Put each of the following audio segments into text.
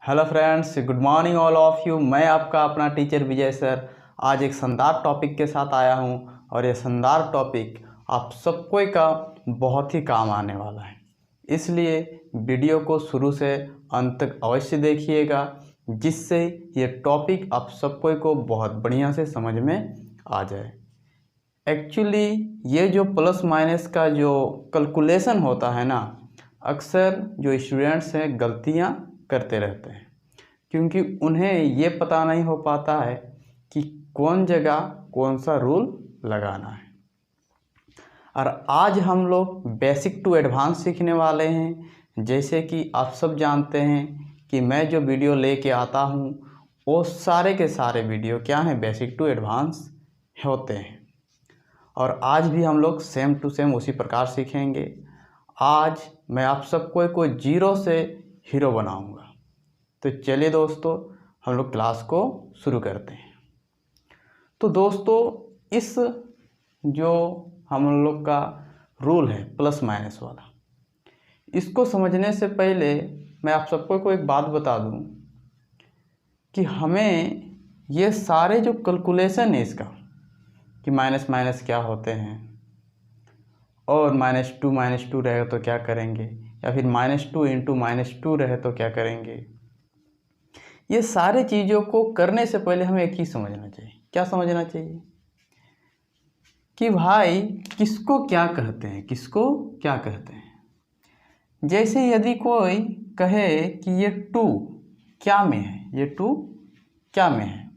Hello friends, good morning all of you. मैं आपका अपना टीचर विजय सर आज एक शानदार टॉपिक के साथ आया हूं और ये शानदार टॉपिक आप सबको का बहुत ही काम आने वाला है। इसलिए वीडियो को शुरू से अंत तक अवश्य देखिएगा, जिससे ये टॉपिक आप सबको को बहुत बढ़िया से समझ में आ जाए। एक्चुअली ये जो प्लस माइनस का जो कैलकुलेशन होता है ना, अक्सर जो स्टूडेंट्स हैं गलतियां करते रहते हैं, क्योंकि उन्हें ये पता नहीं हो पाता है कि कौन जगह कौन सा रूल लगाना है। और आज हम लोग बेसिक टू एडवांस सीखने वाले हैं। जैसे कि आप सब जानते हैं कि मैं जो वीडियो लेके आता हूँ वो सारे के सारे वीडियो क्या हैं, बेसिक टू एडवांस होते हैं। और आज भी हम लोग सेम टू सेम उसी प्रकार सीखेंगे। आज मैं आप सबको को जीरो से हीरो बनाऊंगा। तो चलिए दोस्तों, हम लोग क्लास को शुरू करते हैं। तो दोस्तों, इस जो हम लोग का रूल है प्लस माइनस वाला, इसको समझने से पहले मैं आप सबको को एक बात बता दूं कि हमें ये सारे जो कैलकुलेशन है इसका कि माइनस माइनस क्या होते हैं और माइनस टू रहेगा तो क्या करेंगे, या फिर -2 इंटू -2 रहे तो क्या करेंगे, ये सारे चीज़ों को करने से पहले हमें एक ही समझना चाहिए। क्या समझना चाहिए कि भाई किसको क्या कहते हैं, किसको क्या कहते हैं। जैसे यदि कोई कहे कि ये 2 क्या में है, ये 2 क्या में है,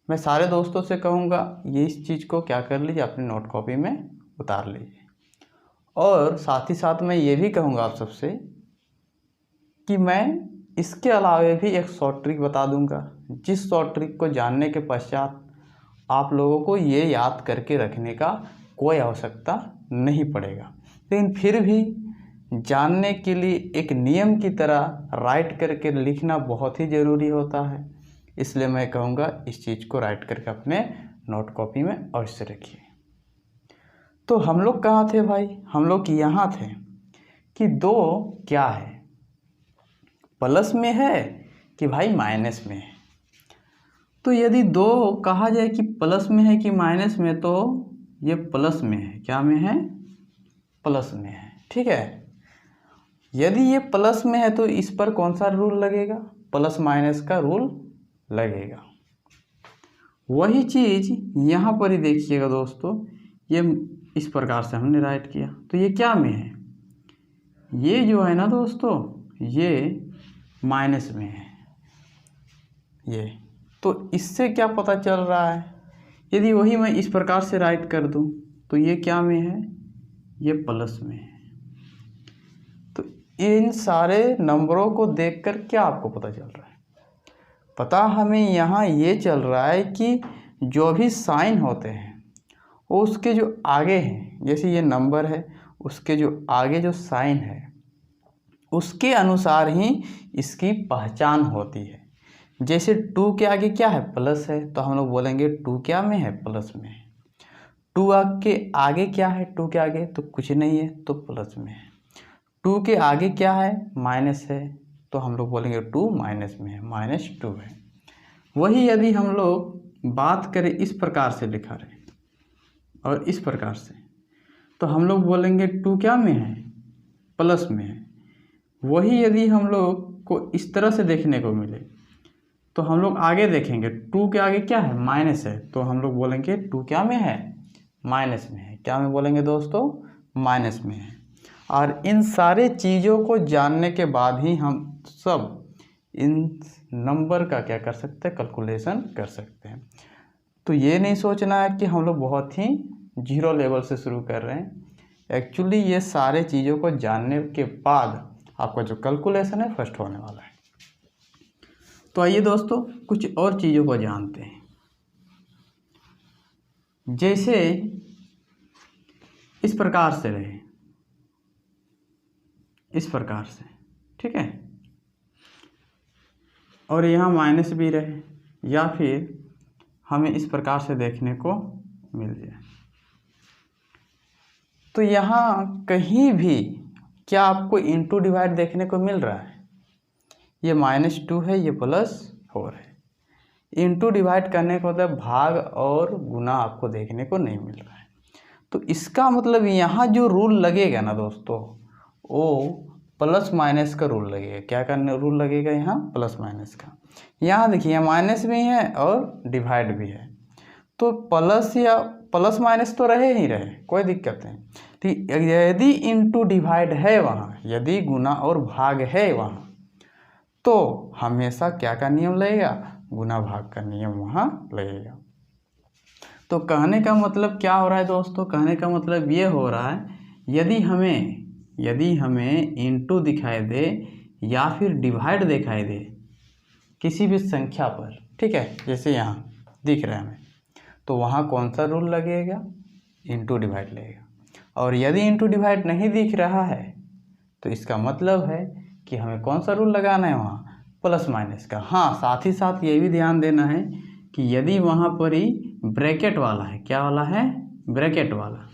मैं सारे दोस्तों से कहूँगा ये इस चीज़ को क्या कर लीजिए, अपने नोट कॉपी में उतार लीजिए। और साथ ही साथ मैं ये भी कहूँगा आप सबसे कि मैं इसके अलावा भी एक शॉर्ट ट्रिक बता दूंगा, जिस शॉर्ट ट्रिक को जानने के पश्चात आप लोगों को ये याद करके रखने का कोई आवश्यकता नहीं पड़ेगा। लेकिन फिर भी जानने के लिए एक नियम की तरह राइट करके लिखना बहुत ही ज़रूरी होता है। इसलिए मैं कहूँगा इस चीज़ को राइट करके अपने नोट कॉपी में अवश्य रखिए। तो हम लोग कहाँ थे भाई, हम लोग यहाँ थे कि 2 क्या है, प्लस में है कि भाई माइनस में है। तो यदि 2 कहा जाए कि प्लस में है कि माइनस में, तो ये प्लस में है। क्या में है? प्लस में है। ठीक है। यदि ये प्लस में है तो इस पर कौन सा रूल लगेगा? प्लस माइनस का रूल लगेगा। वही चीज़ यहाँ पर ही देखिएगा दोस्तों, ये इस प्रकार से हमने राइट किया तो ये क्या में है, ये जो है ना दोस्तों ये माइनस में है ये। तो इससे क्या पता चल रहा है, यदि वही मैं इस प्रकार से राइट कर दूं तो ये क्या में है, ये प्लस में है। तो इन सारे नंबरों को देखकर क्या आपको पता चल रहा है? पता हमें यहाँ ये चल रहा है कि जो भी साइन होते हैं वो उसके जो आगे हैं, जैसे ये नंबर है उसके जो आगे जो साइन है उसके अनुसार ही इसकी पहचान होती है। जैसे 2 के आगे क्या है, प्लस है, तो हम लोग बोलेंगे 2 क्या में है, प्लस में है। 2 के आगे क्या है, 2 के आगे तो कुछ नहीं है तो प्लस में है। 2 के आगे क्या है, माइनस है, तो हम लोग बोलेंगे 2 माइनस में है, -2 है। वही यदि हम लोग बात करें इस प्रकार से लिखा रहे और इस प्रकार से, तो हम लोग बोलेंगे 2 क्या में है, प्लस में है। वही यदि हम लोग को इस तरह से देखने को मिले तो हम लोग आगे देखेंगे 2 के आगे क्या है, माइनस है, तो हम लोग बोलेंगे 2 क्या में है, माइनस में है। क्या में बोलेंगे दोस्तों, माइनस में है। और इन सारे चीज़ों को जानने के बाद ही हम सब इन नंबर का क्या कर सकते हैं, कैलकुलेशन कर सकते हैं। तो ये नहीं सोचना है कि हम लोग बहुत ही जीरो लेवल से शुरू कर रहे हैं। एक्चुअली ये सारे चीज़ों को जानने के बाद आपका जो कैलकुलेशन है फर्स्ट होने वाला है। तो आइए दोस्तों कुछ और चीज़ों को जानते हैं। जैसे इस प्रकार से रहे, इस प्रकार से, ठीक है, और यहाँ माइनस भी रहे, या फिर हमें इस प्रकार से देखने को मिल जाए, तो यहाँ कहीं भी क्या आपको इंटू डिवाइड देखने को मिल रहा है? ये -2 है, ये +4 है। इंटू डिवाइड करने का मतलब भाग और गुना आपको देखने को नहीं मिल रहा है। तो इसका मतलब यहाँ जो रूल लगेगा ना दोस्तों, वो प्लस माइनस का रूल लगेगा। क्या करने रूल लगेगा यहाँ? प्लस माइनस का। यहाँ देखिए माइनस भी है और डिवाइड भी है, तो प्लस या प्लस माइनस तो रहे ही रहे, कोई दिक्कत नहीं। ठीक, यदि इंटू डिवाइड है वहाँ, यदि गुना और भाग है वहाँ, तो हमेशा क्या का नियम लगेगा? गुना भाग का नियम वहाँ लगेगा। तो कहने का मतलब क्या हो रहा है दोस्तों? कहने का मतलब ये हो रहा है, यदि हमें इंटू दिखाई दे या फिर डिवाइड दिखाई दे किसी भी संख्या पर, ठीक है, जैसे यहाँ दिख रहा है हमें, तो वहाँ कौन सा रूल लगेगा? इंटू डिवाइड लगेगा। और यदि इंटू डिवाइड नहीं दिख रहा है तो इसका मतलब है कि हमें कौन सा रूल लगाना है वहाँ? प्लस माइनस का। हाँ, साथ ही साथ ये भी ध्यान देना है कि यदि वहाँ पर ही ब्रैकेट वाला है, क्या वाला है? ब्रैकेट वाला,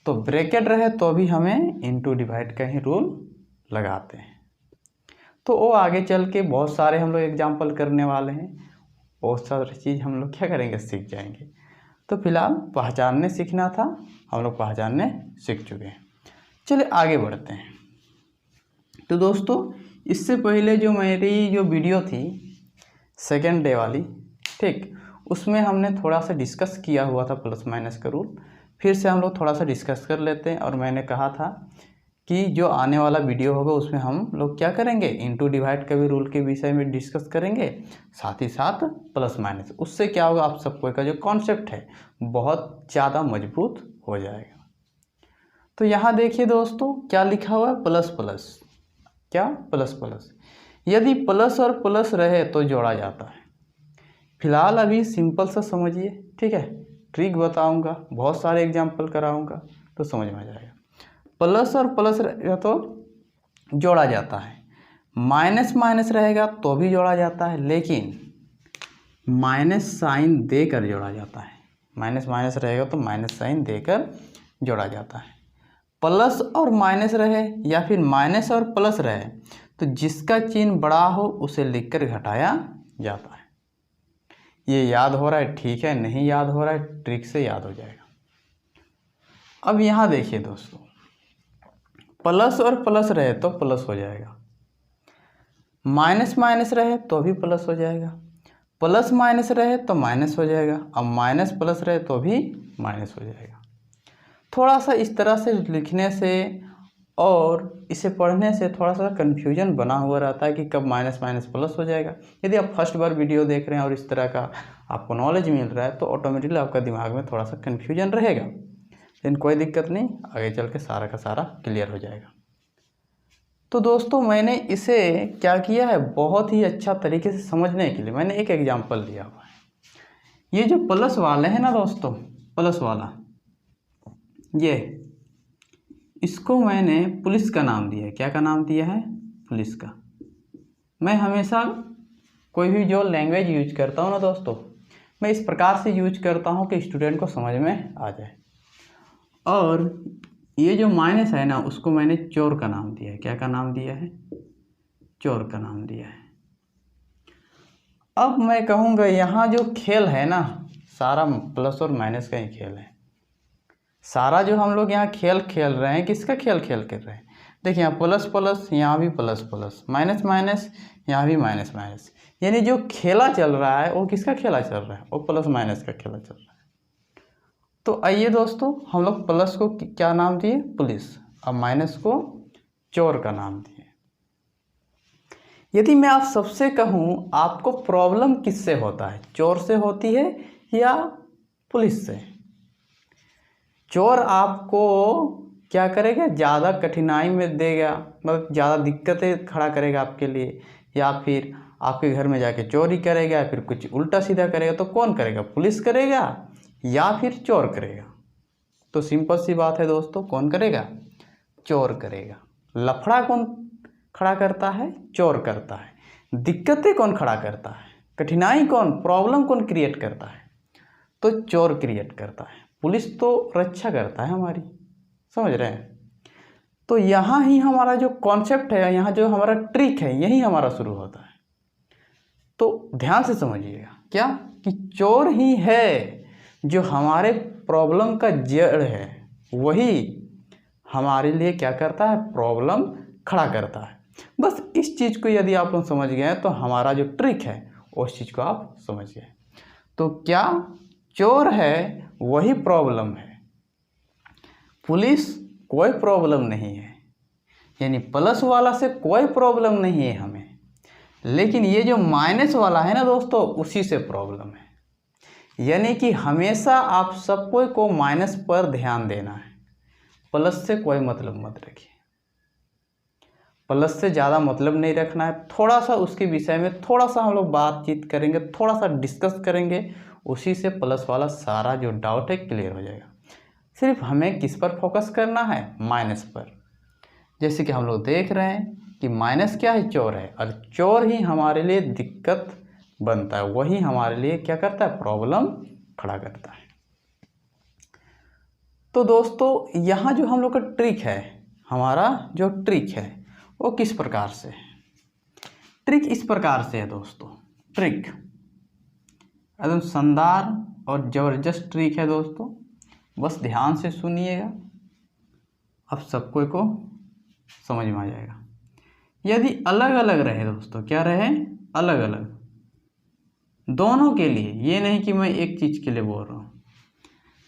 तो ब्रैकेट रहे तो भी हमें इंटू डिवाइड का ही रूल लगाते हैं। तो वो आगे चल के बहुत सारे हम लोग एग्जाम्पल करने वाले हैं, बहुत सारी चीज़ हम लोग क्या करेंगे? सीख जाएंगे। तो फिलहाल पहचानने सीखना था, हम लोग पहचानने सीख चुके हैं। चलिए आगे बढ़ते हैं। तो दोस्तों, इससे पहले जो मेरी जो वीडियो थी सेकेंड डे वाली, ठीक, उसमें हमने थोड़ा सा डिस्कस किया हुआ था प्लस माइनस का रूल। फिर से हम लोग थोड़ा सा डिस्कस कर लेते हैं। और मैंने कहा था कि जो आने वाला वीडियो होगा उसमें हम लोग क्या करेंगे? इंटू डिवाइड के भी रूल के विषय में डिस्कस करेंगे, साथ ही साथ प्लस माइनस। उससे क्या होगा? आप सबको का जो कॉन्सेप्ट है बहुत ज़्यादा मजबूत हो जाएगा। तो यहाँ देखिए दोस्तों, क्या लिखा हुआ है? Plus plus. क्या? Plus plus. यदि प्लस और प्लस रहे तो जोड़ा जाता है। फिलहाल अभी सिंपल सा समझिए, ठीक है, ट्रिक बताऊंगा, बहुत सारे एग्जाम्पल कराऊंगा तो समझ में आ जाएगा। प्लस और प्लस रहेगा तो जोड़ा जाता है, माइनस माइनस रहेगा तो भी जोड़ा जाता है, लेकिन माइनस साइन देकर जोड़ा जाता है। माइनस माइनस रहेगा तो माइनस साइन देकर जोड़ा जाता है। प्लस और माइनस रहे या फिर माइनस और प्लस रहे तो जिसका चिन्ह बड़ा हो उसे लिखकर घटाया जाता है। ये याद हो रहा है? ठीक है, नहीं याद हो रहा है, ट्रिक से याद हो जाएगा। अब यहाँ देखिए दोस्तों, प्लस और प्लस रहे तो प्लस हो जाएगा, माइनस माइनस रहे तो भी प्लस हो जाएगा, प्लस माइनस रहे तो माइनस हो जाएगा, अब माइनस प्लस रहे तो भी माइनस हो जाएगा। थोड़ा सा इस तरह से लिखने से और इसे पढ़ने से थोड़ा सा कन्फ्यूजन बना हुआ रहता है कि कब माइनस माइनस प्लस हो जाएगा। यदि आप फर्स्ट बार वीडियो देख रहे हैं और इस तरह का आपको नॉलेज मिल रहा है तो ऑटोमेटिकली आपका दिमाग में थोड़ा सा कन्फ्यूजन रहेगा, लेकिन कोई दिक्कत नहीं, आगे चल के सारा का सारा क्लियर हो जाएगा। तो दोस्तों, मैंने इसे क्या किया है, बहुत ही अच्छा तरीके से समझने के लिए मैंने एक एग्जाम्पल दिया हुआ है। ये जो प्लस वाले हैं ना दोस्तों, प्लस वाला, ये इसको मैंने पुलिस का नाम दिया है। क्या का नाम दिया है? पुलिस का। मैं हमेशा कोई भी जो लैंग्वेज यूज करता हूँ ना दोस्तों, मैं इस प्रकार से यूज करता हूँ कि स्टूडेंट को समझ में आ जाए। और ये जो माइनस है ना, उसको मैंने चोर का नाम दिया है। क्या का नाम दिया है? चोर का नाम दिया है। अब मैं कहूँगा यहाँ जो खेल है ना, सारा प्लस और माइनस का ही खेल है। सारा जो हम लोग यहाँ खेल खेल रहे हैं, किसका खेल खेल कर रहे हैं? देखिए यहाँ प्लस प्लस, यहाँ भी प्लस प्लस, माइनस माइनस, यहाँ भी माइनस माइनस, यानी जो खेला चल रहा है वो किसका खेला चल रहा है? वो प्लस माइनस का खेला चल रहा है। तो आइए दोस्तों, हम लोग प्लस को क्या नाम दिए? पुलिस, और माइनस को चोर का नाम दिए। यदि मैं आप सबसे कहूँ आपको प्रॉब्लम किससे होता है, चोर से होती है या पुलिस से? चोर आपको क्या करेगा? ज़्यादा कठिनाई में देगा, मतलब ज़्यादा दिक्कतें खड़ा करेगा आपके लिए, या फिर आपके घर में जाके चोरी करेगा, या फिर कुछ उल्टा सीधा करेगा। तो कौन करेगा? पुलिस करेगा या फिर चोर करेगा? तो सिंपल सी बात है दोस्तों, कौन करेगा? चोर करेगा। लफड़ा कौन खड़ा करता है? चोर करता है। दिक्कतें कौन खड़ा करता है? कठिनाई कौन, प्रॉब्लम कौन क्रिएट करता है? तो चोर क्रिएट करता है। पुलिस तो रक्षा करता है हमारी, समझ रहे हैं? तो यहाँ ही हमारा जो कॉन्सेप्ट है, यहाँ जो हमारा ट्रिक है, यही हमारा शुरू होता है। तो ध्यान से समझिएगा क्या, कि चोर ही है जो हमारे प्रॉब्लम का जड़ है, वही हमारे लिए क्या करता है, प्रॉब्लम खड़ा करता है। बस इस चीज़ को यदि आप लोग समझ गए तो हमारा जो ट्रिक है उस चीज़ को आप समझ गए। तो क्या चोर है वही प्रॉब्लम है, पुलिस कोई प्रॉब्लम नहीं है, यानी प्लस वाला से कोई प्रॉब्लम नहीं है हमें, लेकिन ये जो माइनस वाला है ना दोस्तों, उसी से प्रॉब्लम है। यानी कि हमेशा आप सबको को माइनस पर ध्यान देना है, प्लस से कोई मतलब मत रखिए, प्लस से ज़्यादा मतलब नहीं रखना है। थोड़ा सा उसके विषय में थोड़ा सा हम लोग बातचीत करेंगे, थोड़ा सा डिस्कस करेंगे, उसी से प्लस वाला सारा जो डाउट है क्लियर हो जाएगा। सिर्फ हमें किस पर फोकस करना है, माइनस पर। जैसे कि हम लोग देख रहे हैं कि माइनस क्या है, चोर है, और चोर ही हमारे लिए दिक्कत बनता है, वही हमारे लिए क्या करता है, प्रॉब्लम खड़ा करता है। तो दोस्तों यहाँ जो हम लोग का ट्रिक है, हमारा जो ट्रिक है वो किस प्रकार से है, ट्रिक इस प्रकार से है दोस्तों। ट्रिक एकदम शानदार और ज़बरदस्त ट्रिक है दोस्तों, बस ध्यान से सुनिएगा, अब सबको को समझ में आ जाएगा। यदि अलग अलग रहे दोस्तों, क्या रहे, अलग अलग, दोनों के लिए, ये नहीं कि मैं एक चीज़ के लिए बोल रहा हूँ,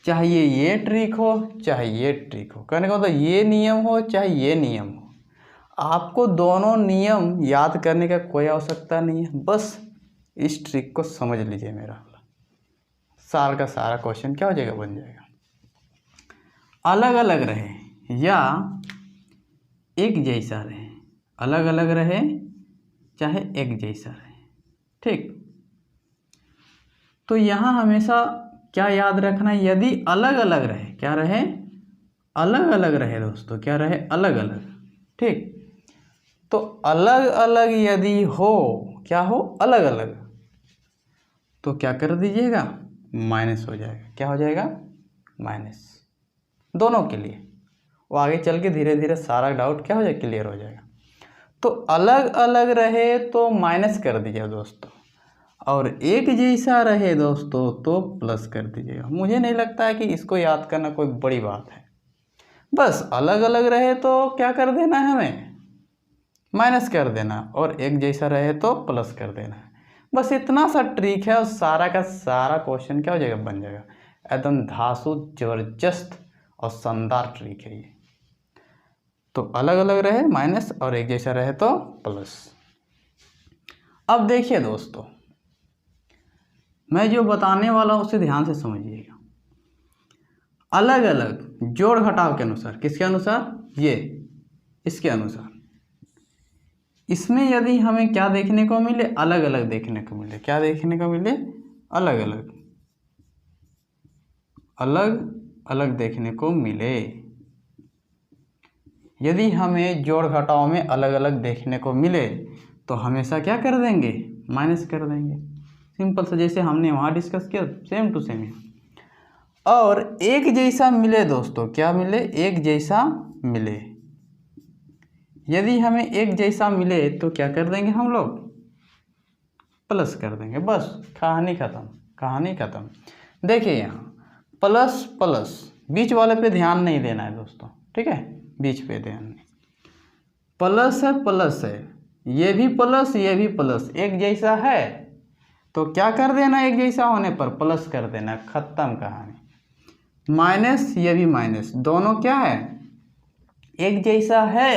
चाहे ये ट्रिक हो चाहे ये ट्रिक हो, कहने का मतलब ये नियम हो चाहे ये नियम हो, आपको दोनों नियम याद करने का कोई आवश्यकता नहीं है। बस इस ट्रिक को समझ लीजिए, मेरा सारा का सारा क्वेश्चन क्या हो जाएगा, बन जाएगा। अलग अलग रहे या एक जैसा रहे, अलग अलग रहे चाहे एक जैसा रहे, ठीक। तो यहाँ हमेशा क्या याद रखना है, यदि अलग अलग रहे, क्या रहे, अलग अलग रहे दोस्तों, क्या रहे, अलग अलग, ठीक। तो अलग अलग यदि हो, क्या हो, अलग अलग, तो क्या कर दीजिएगा, माइनस हो जाएगा। क्या हो जाएगा, माइनस, दोनों के लिए। वो आगे चल के धीरे धीरे सारा डाउट क्या हो जाएगा, क्लियर हो जाएगा। तो अलग अलग रहे तो माइनस कर दीजिएगा दोस्तों, और एक जैसा रहे दोस्तों तो प्लस कर दीजिएगा। मुझे नहीं लगता है कि इसको याद करना कोई बड़ी बात है, बस अलग अलग रहे तो क्या कर देना है, हमें माइनस कर देना, और एक जैसा रहे तो प्लस कर देना है। बस इतना सा ट्रिक है और सारा का सारा क्वेश्चन क्या हो जाएगा, बन जाएगा। एकदम धांसू जबरदस्त और शानदार ट्रिक है ये। तो अलग अलग रहे माइनस और एक जैसा रहे तो प्लस। अब देखिए दोस्तों, मैं जो बताने वाला हूँ उसे ध्यान से समझिएगा। अलग अलग जोड़ घटाव के अनुसार, किसके अनुसार, ये इसके अनुसार, इसमें यदि हमें क्या देखने को मिले, अलग अलग देखने को मिले, क्या देखने को मिले, अलग अलग, अलग अलग देखने को मिले। यदि हमें जोड़ घटाव में अलग अलग देखने को मिले तो हमेशा क्या कर देंगे, माइनस कर देंगे, सिंपल से, जैसे हमने वहाँ डिस्कस किया, सेम टू सेम। और एक जैसा मिले दोस्तों, क्या मिले, एक जैसा मिले, यदि हमें एक जैसा मिले तो क्या कर देंगे हम लोग, प्लस कर देंगे। बस कहानी खत्म, कहानी खत्म। देखिए यहाँ प्लस प्लस, बीच वाले पे ध्यान नहीं देना है दोस्तों, ठीक है, बीच पे ध्यान नहीं, प्लस है प्लस है, ये भी प्लस ये भी प्लस, एक जैसा है तो क्या कर देना, एक जैसा होने पर प्लस कर देना, खत्म कहानी। माइनस ये भी माइनस, दोनों क्या है, एक जैसा है,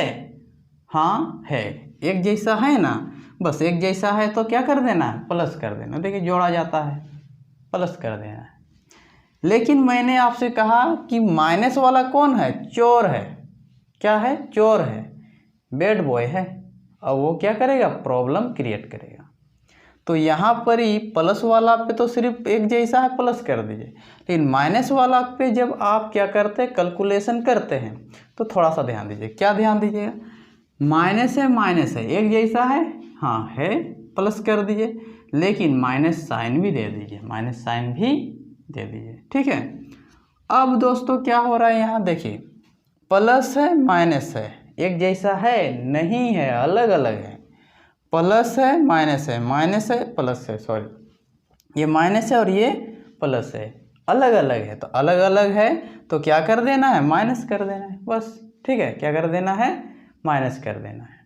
हाँ है, एक जैसा है ना, बस एक जैसा है तो क्या कर देना, प्लस कर देना। देखिए जोड़ा जाता है, प्लस कर देना है। लेकिन मैंने आपसे कहा कि माइनस वाला कौन है, चोर है, क्या है, चोर है, बैड बॉय है, और वो क्या करेगा, प्रॉब्लम क्रिएट करेगा। तो यहाँ पर ही प्लस वाला पे तो सिर्फ एक जैसा है, प्लस कर दीजिए, लेकिन माइनस वाला पे जब आप क्या करते हैं, कैलकुलेशन करते हैं, तो थोड़ा सा ध्यान दीजिए। क्या ध्यान दीजिएगा, माइनस है, एक जैसा है, हाँ है, प्लस कर दीजिए, लेकिन माइनस साइन भी दे दीजिए, माइनस साइन भी दे दीजिए, ठीक है। अब दोस्तों क्या हो रहा है यहाँ देखिए, प्लस है माइनस है, एक जैसा है नहीं है, अलग अलग है। प्लस है माइनस है प्लस है, सॉरी ये माइनस है और ये प्लस है, अलग अलग है। तो अलग अलग है तो क्या कर देना है, माइनस कर देना है बस, ठीक है। क्या कर देना है, माइनस कर देना है।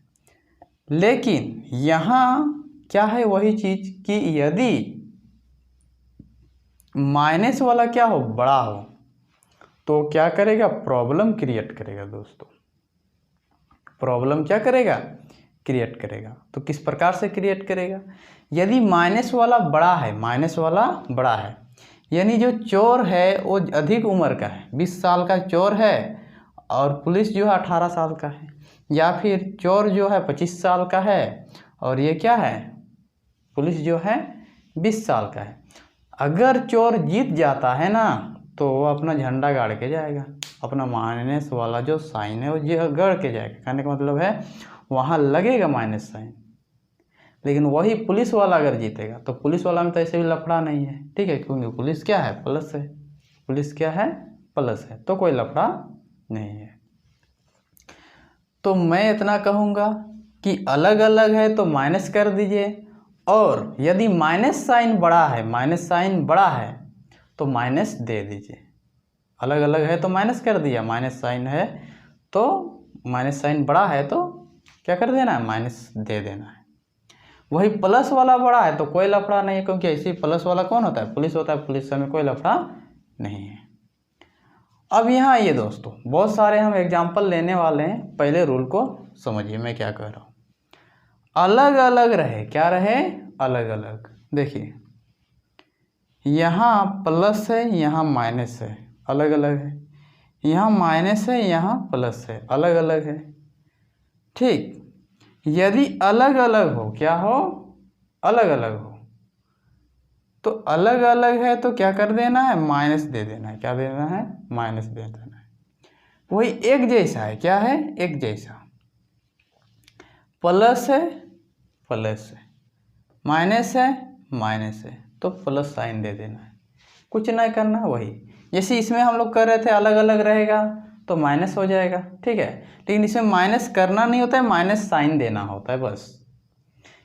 लेकिन यहाँ क्या है वही चीज़ कि यदि माइनस वाला क्या हो, बड़ा हो, तो क्या करेगा, प्रॉब्लम क्रिएट करेगा दोस्तों। प्रॉब्लम क्या करेगा, क्रिएट करेगा। तो किस प्रकार से क्रिएट करेगा, यदि माइनस वाला बड़ा है, माइनस वाला बड़ा है, यानी जो चोर है वो अधिक उम्र का है, 20 साल का चोर है और पुलिस जो है 18 साल का है, या फिर चोर जो है 25 साल का है और ये क्या है, पुलिस जो है 20 साल का है। अगर चोर जीत जाता है ना तो वो अपना झंडा गाड़ के जाएगा, अपना माइनस वाला जो साइन है वो गड़ के जाएगा। कहने का मतलब है वहाँ लगेगा माइनस साइन। लेकिन वही पुलिस वाला अगर जीतेगा तो पुलिस वाला में तो ऐसे भी लफड़ा नहीं है, ठीक है, क्योंकि पुलिस क्या है, प्लस है। पुलिस क्या है, प्लस है, तो कोई लफड़ा नहीं है। तो मैं इतना कहूँगा कि अलग अलग है तो माइनस कर दीजिए, और यदि माइनस साइन बड़ा है, माइनस साइन बड़ा है तो माइनस दे दीजिए। अलग अलग है तो माइनस कर दिया, माइनस साइन है तो माइनस साइन बड़ा है तो क्या कर देना है, माइनस दे देना है। वही प्लस वाला बड़ा है तो कोई लफड़ा नहीं है, क्योंकि ऐसे ही प्लस वाला कौन होता है, पुलिस होता है, पुलिस में कोई लफड़ा नहीं है। अब यहाँ आइए दोस्तों, बहुत सारे हम एग्जाम्पल लेने वाले हैं। पहले रूल को समझिए मैं क्या कह रहा हूँ। अलग अलग रहे, क्या रहे, अलग अलग। देखिए यहाँ प्लस है, यहाँ माइनस है, अलग अलग है। यहाँ माइनस है, यहाँ प्लस है, अलग अलग है, ठीक। यदि अलग अलग हो, क्या हो, अलग अलग हो, तो अलग अलग है तो क्या कर देना है, माइनस दे देना है। क्या देना है, माइनस दे देना है। वही एक जैसा है, क्या है, एक जैसा। प्लस है, प्लस है, माइनस है, माइनस है, तो प्लस साइन दे देना है, कुछ नहीं करना। वही जैसे इसमें हम लोग कर रहे थे, अलग अलग रहेगा तो माइनस हो जाएगा, ठीक है। लेकिन इसमें माइनस करना नहीं होता है, माइनस साइन देना होता है बस।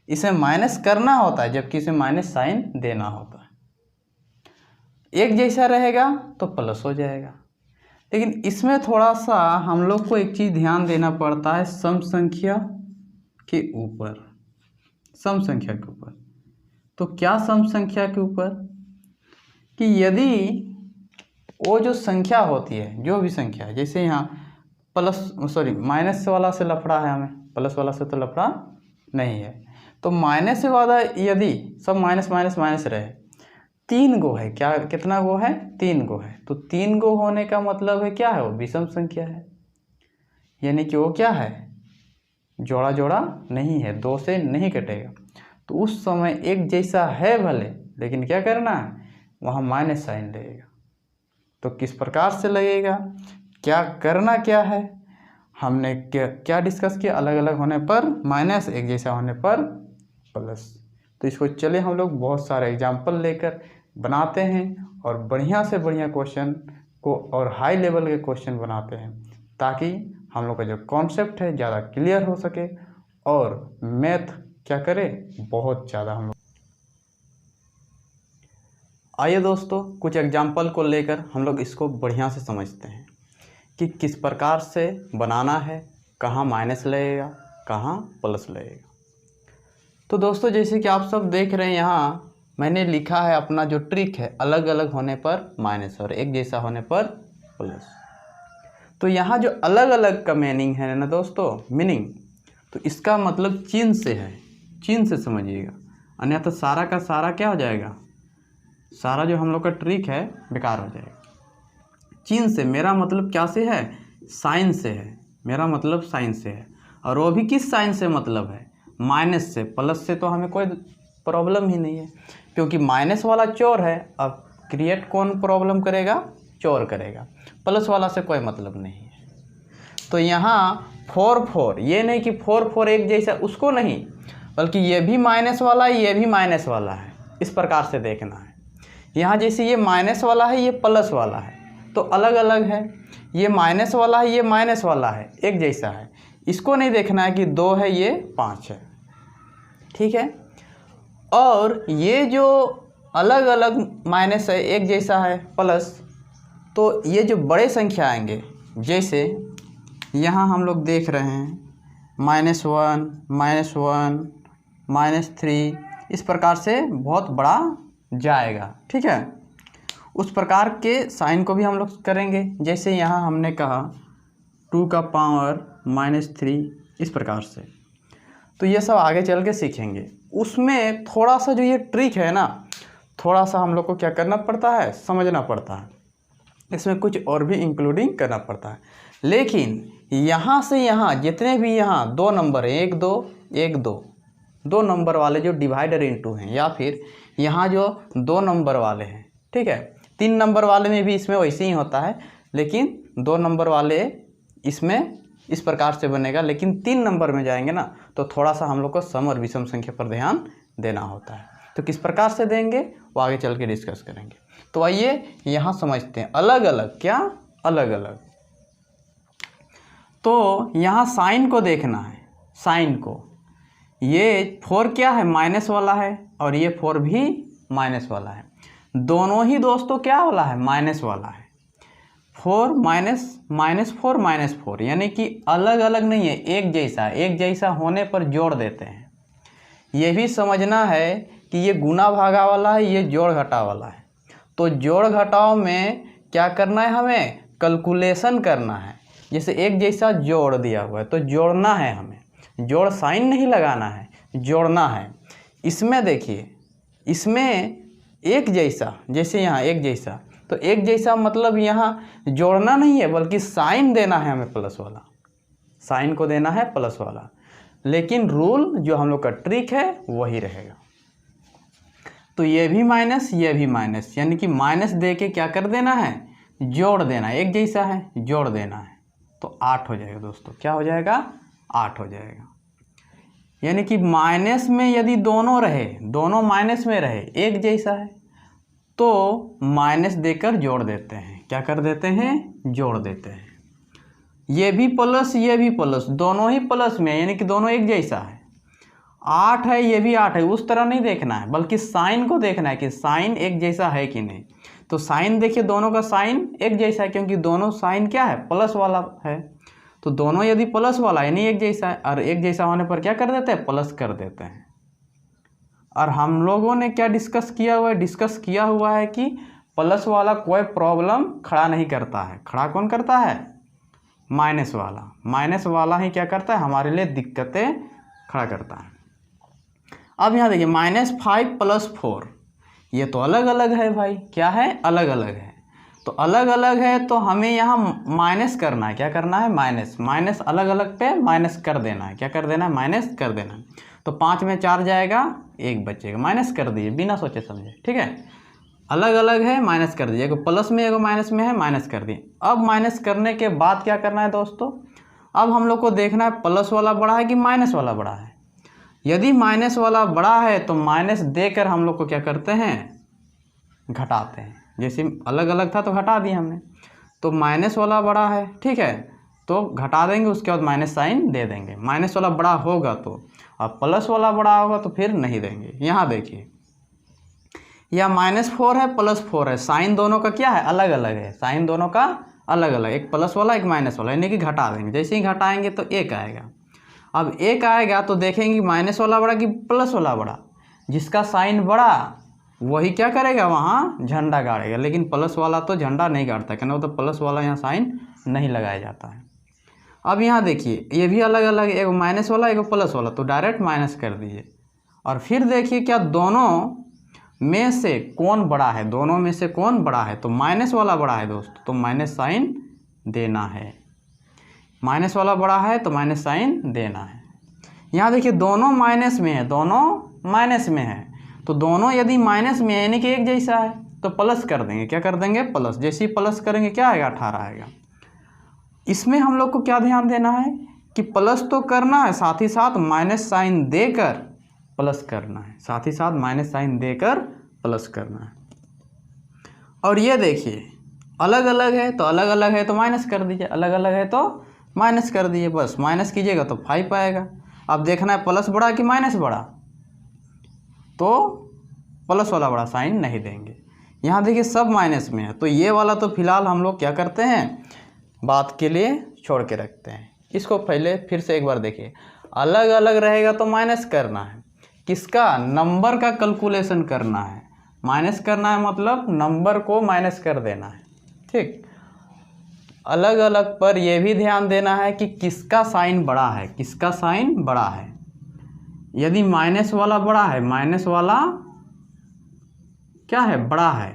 इसमें माइनस करना होता है जबकि इसमें माइनस साइन देना होता है। एक जैसा रहेगा तो प्लस हो जाएगा। लेकिन इसमें थोड़ा सा हम लोग को एक चीज़ ध्यान देना पड़ता है, सम संख्या के ऊपर। सम संख्या के ऊपर तो क्या, सम संख्या के ऊपर कि यदि वो जो संख्या होती है, जो भी संख्या है, जैसे यहाँ माइनस वाला से लफड़ा है, हमें प्लस वाला से तो लफड़ा नहीं है। तो माइनस वाला यदि सब माइनस माइनस माइनस रहे, 3 गो है, क्या कितना गो है, 3 गो है, तो 3 गो होने का मतलब है क्या है, वो विषम संख्या है, यानी कि वो क्या है, जोड़ा जोड़ा नहीं है, 2 से नहीं कटेगा। तो उस समय एक जैसा है भले, लेकिन क्या करना है, वहाँ माइनस साइन लगेगा। तो किस प्रकार से लगेगा, क्या करना क्या है, हमने क्या डिस्कस किया, अलग अलग होने पर माइनस, एक जैसा होने पर प्लस। तो इसको चले हम लोग बहुत सारे एग्जाम्पल लेकर बनाते हैं और बढ़िया से बढ़िया क्वेश्चन को और हाई लेवल के क्वेश्चन बनाते हैं, ताकि हम लोग का जो कॉन्सेप्ट है ज़्यादा क्लियर हो सके और मैथ क्या करे, बहुत ज़्यादा हम लोग। आइए दोस्तों, कुछ एग्जाम्पल को लेकर हम लोग इसको बढ़िया से समझते हैं कि किस प्रकार से बनाना है, कहाँ माइनस लगेगा, कहाँ प्लस लगेगा। तो दोस्तों जैसे कि आप सब देख रहे हैं, यहाँ मैंने लिखा है अपना जो ट्रिक है, अलग अलग होने पर माइनस और एक जैसा होने पर प्लस। तो यहाँ जो अलग अलग का मीनिंग है ना दोस्तों, मीनिंग, तो इसका मतलब चिन्ह से है, चिन्ह से समझिएगा, अन्यथा सारा का सारा क्या हो जाएगा, सारा जो हम लोग का ट्रिक है बेकार हो जाएगा। चिन्ह से मेरा मतलब क्या से है, साइन से है, मेरा मतलब साइन से है। और वो भी किस साइन से मतलब है, माइनस से। प्लस से तो हमें कोई प्रॉब्लम ही नहीं है, क्योंकि माइनस वाला चोर है। अब क्रिएट कौन प्रॉब्लम करेगा, चोर करेगा, प्लस वाला से कोई मतलब नहीं है। तो यहाँ 4 4, ये नहीं कि 4 4 एक जैसा, उसको नहीं, बल्कि ये भी माइनस वाला है, ये भी माइनस वाला है, इस प्रकार से देखना है। यहाँ जैसे ये माइनस वाला है, ये प्लस वाला है, तो अलग अलग है। ये माइनस वाला है, ये माइनस वाला है, एक जैसा है। इसको नहीं देखना है कि 2 है, ये 5 है, ठीक है। और ये जो अलग अलग माइनस है, एक जैसा है प्लस, तो ये जो बड़े संख्या आएंगे, जैसे यहाँ हम लोग देख रहे हैं -1, -1, -3, इस प्रकार से बहुत बड़ा जाएगा, ठीक है। उस प्रकार के साइन को भी हम लोग करेंगे। जैसे यहाँ हमने कहा 2 का पावर -3, इस प्रकार से। तो ये सब आगे चल के सीखेंगे। उसमें थोड़ा सा जो ये ट्रिक है ना, थोड़ा सा हम लोग को क्या करना पड़ता है, समझना पड़ता है। इसमें कुछ और भी इंक्लूडिंग करना पड़ता है। लेकिन यहाँ से यहाँ जितने भी यहाँ 2 नंबर है, 1 2 1 2, 2 नंबर वाले जो डिवाइडर इनटू हैं, या फिर यहाँ जो 2 नंबर वाले हैं, ठीक है। 3 नंबर वाले में भी इसमें वैसे ही होता है, लेकिन 2 नंबर वाले इसमें इस प्रकार से बनेगा। लेकिन 3 नंबर में जाएंगे ना, तो थोड़ा सा हम लोग को सम और विषम संख्या पर ध्यान देना होता है। तो किस प्रकार से देंगे वो आगे चल के डिस्कस करेंगे। तो आइए यहाँ समझते हैं अलग अलग, क्या अलग अलग। तो यहाँ साइन को देखना है, साइन को। ये 4 क्या है, माइनस वाला है, और ये 4 भी माइनस वाला है। दोनों ही दोस्तों क्या वाला है, माइनस वाला है। 4 -4 यानी कि अलग अलग नहीं है, एक जैसा। एक जैसा होने पर जोड़ देते हैं। ये भी समझना है कि ये गुना भागा वाला है, ये जोड़ घटा वाला है। तो जोड़ घटाव में क्या करना है, हमें कैलकुलेशन करना है। जैसे एक जैसा जोड़ दिया हुआ है तो जोड़ना है हमें, जोड़ साइन नहीं लगाना है, जोड़ना है। इसमें देखिए, इसमें एक जैसा, जैसे यहाँ एक जैसा, तो एक जैसा मतलब यहाँ जोड़ना नहीं है, बल्कि साइन देना है हमें प्लस वाला, साइन को देना है प्लस वाला। लेकिन रूल जो हम लोग का ट्रिक है वही रहेगा। तो ये भी माइनस, ये भी माइनस, यानी कि माइनस दे के क्या कर देना है, जोड़ देना है। एक जैसा है, जोड़ देना है, तो 8 हो जाएगा दोस्तों। क्या हो जाएगा, 8 हो जाएगा। यानी कि माइनस में यदि दोनों रहे, दोनों माइनस में रहे, एक जैसा है, तो माइनस देकर जोड़ देते हैं। क्या कर देते हैं, जोड़ देते हैं। ये भी प्लस, ये भी प्लस, दोनों ही प्लस में, यानी कि दोनों एक जैसा है। 8 है, ये भी 8 है, उस तरह नहीं देखना है, बल्कि साइन को देखना है कि साइन एक जैसा है कि नहीं। तो साइन देखिए, दोनों का साइन एक जैसा है, क्योंकि दोनों साइन क्या है, प्लस वाला है। तो दोनों यदि प्लस वाला यानी एक जैसा है, और एक जैसा होने पर क्या कर देते हैं, प्लस कर देते हैं। और हम लोगों ने क्या डिस्कस किया हुआ है, डिस्कस किया हुआ है कि प्लस वाला कोई प्रॉब्लम खड़ा नहीं करता है। खड़ा कौन करता है, माइनस वाला। माइनस वाला ही क्या करता है, हमारे लिए दिक्कतें खड़ा करता है। अब यहाँ देखिए -5 + 4, ये तो अलग अलग है भाई। क्या है, अलग अलग है। तो अलग अलग है तो हमें यहाँ माइनस करना है। क्या करना है, माइनस। माइनस अलग अलग पे माइनस कर देना है। क्या कर देना है, माइनस कर देना है। तो 5 में 4 जाएगा, 1 बचेगा, माइनस कर दीजिए बिना सोचे समझे, ठीक है। अलग अलग है, माइनस कर दीजिए। एगो प्लस में, एगो माइनस में है, माइनस कर दिए। अब माइनस करने के बाद क्या करना है दोस्तों, अब हम लोग को देखना है प्लस वाला बड़ा है कि माइनस वाला बड़ा है। यदि माइनस वाला बड़ा है तो माइनस देकर हम लोग को क्या करते हैं, घटाते हैं। जैसे अलग अलग था तो घटा दिया हमने, तो माइनस वाला बड़ा है, ठीक है, तो घटा देंगे, उसके बाद माइनस साइन दे देंगे। माइनस वाला बड़ा होगा तो, और प्लस वाला बड़ा होगा तो फिर नहीं देंगे। यहाँ देखिए, या -4 है, +4 है, साइन दोनों का क्या है, अलग अलग है। साइन दोनों का अलग अलग, एक प्लस वाला एक माइनस वाला, यानी कि घटा देंगे। जैसे ही घटाएंगे तो 1 आएगा। अब 1 आएगा तो देखेंगे माइनस वाला बड़ा कि प्लस वाला बड़ा। जिसका साइन बड़ा वही क्या करेगा, वहाँ झंडा गाड़ेगा। लेकिन प्लस वाला तो झंडा नहीं गाड़ता, कहना वो तो प्लस वाला यहाँ साइन नहीं लगाया जाता है। अब यहाँ देखिए, ये भी अलग अलग, एगो माइनस वाला एगो प्लस वाला, तो डायरेक्ट माइनस कर दीजिए। और फिर देखिए क्या दोनों में से कौन बड़ा है, दोनों में से कौन बड़ा है, तो माइनस वाला बड़ा है दोस्तों, तो माइनस साइन देना है। माइनस वाला बड़ा है तो माइनस साइन देना है। यहाँ देखिए दोनों माइनस में है, दोनों माइनस में है, तो दोनों यदि माइनस में है यानी कि एक जैसा है, तो प्लस कर देंगे। क्या कर देंगे, प्लस। जैसे ही प्लस करेंगे क्या आएगा, 18 आएगा। इसमें हम लोग को क्या ध्यान देना है कि प्लस तो करना है, साथ ही साथ माइनस साइन देकर प्लस करना है, साथ ही साथ माइनस साइन देकर प्लस करना है। और ये देखिए अलग अलग है तो अलग अलग है तो माइनस कर दीजिए, अलग अलग है तो माइनस कर दीजिए, बस माइनस कीजिएगा तो 5 आएगा। अब देखना है प्लस बड़ा कि माइनस बड़ा, तो प्लस वाला बड़ा साइन नहीं देंगे। यहाँ देखिए सब माइनस में है, तो ये वाला तो फिलहाल हम लोग क्या करते हैं, बात के लिए छोड़ के रखते हैं। इसको पहले फिर से एक बार देखिए, अलग अलग रहेगा तो माइनस करना है, किसका, नंबर का कैलकुलेशन करना है, माइनस करना है मतलब नंबर को माइनस कर देना है, ठीक। अलग अलग पर यह भी ध्यान देना है कि किसका साइन बड़ा है, किसका साइन बड़ा है। यदि माइनस वाला बड़ा है, माइनस वाला क्या है, बड़ा है,